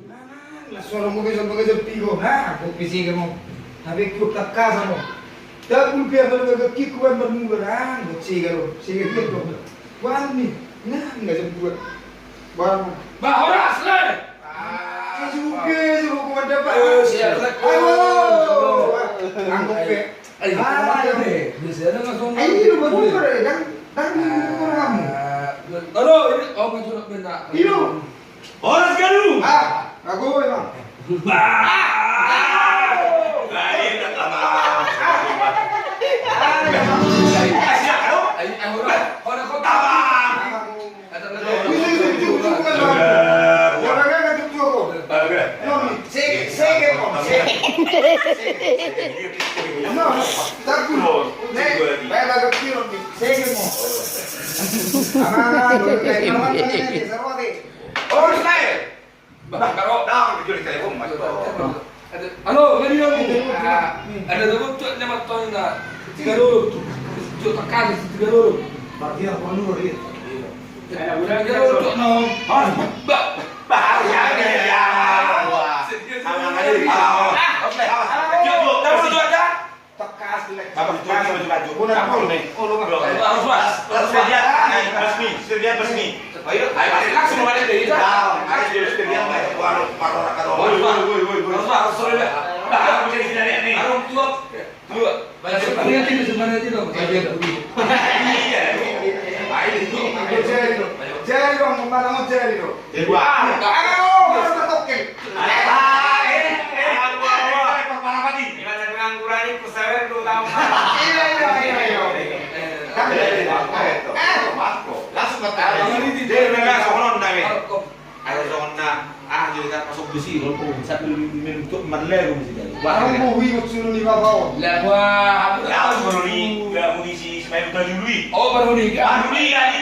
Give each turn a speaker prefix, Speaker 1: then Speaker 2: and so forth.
Speaker 1: Lah suara mo bisa pakai sepigo, ha? Aku pisih kamu. Tapi ku tak kasar mo. Tak pun biar kalau ke kiku kan bermurah, bocil kalau, sih gitu. Wah nih, nah nggak jemput. Wah,
Speaker 2: Horas le.
Speaker 1: juga sih aku dapat.
Speaker 2: Siap lah.
Speaker 1: Ayo, anggap ke.
Speaker 2: Bisa ada langsung.
Speaker 1: Ayo, bermurah dan kamu.
Speaker 2: Aduh, ini nggak sudah benda.
Speaker 1: Iyo.
Speaker 3: Horas galu.
Speaker 1: Aku emang.
Speaker 3: Lain kata.
Speaker 2: Orang kota. Ada halo, nggak dia ada tuh nyamat tuh nggak tiga dulu tuh tekan tiga dulu.
Speaker 1: Berarti aku nurut ya.
Speaker 2: Udah tiga dulu tuh no.
Speaker 3: Bahaya ya.
Speaker 1: Tekas dilek.
Speaker 3: Harus resmi. Ayo, langsung ada deh. Harus disediakan warung harus sudah. Harus jadi nih.
Speaker 2: Harus dua. Banyak ini sebenarnya itu dong.
Speaker 3: Iya.
Speaker 1: Jadi dong, mana mau jadi dong?
Speaker 3: Jadi gua.
Speaker 1: Ayo, harus tertokin.
Speaker 3: Gimana pengangguran pesawat lu tahu?
Speaker 1: Iya.
Speaker 3: Langsung ke dia memang sono ndang. Ayo sono jadi kan masuk besi lu satu minum merle lu mesti jadi.
Speaker 1: Barang mau wih suruh 5 tahun.
Speaker 2: Lah gua
Speaker 3: Ya baru ni enggak munisi supaya udah dulu.
Speaker 2: oh baru nikah.
Speaker 3: Baru ni kali.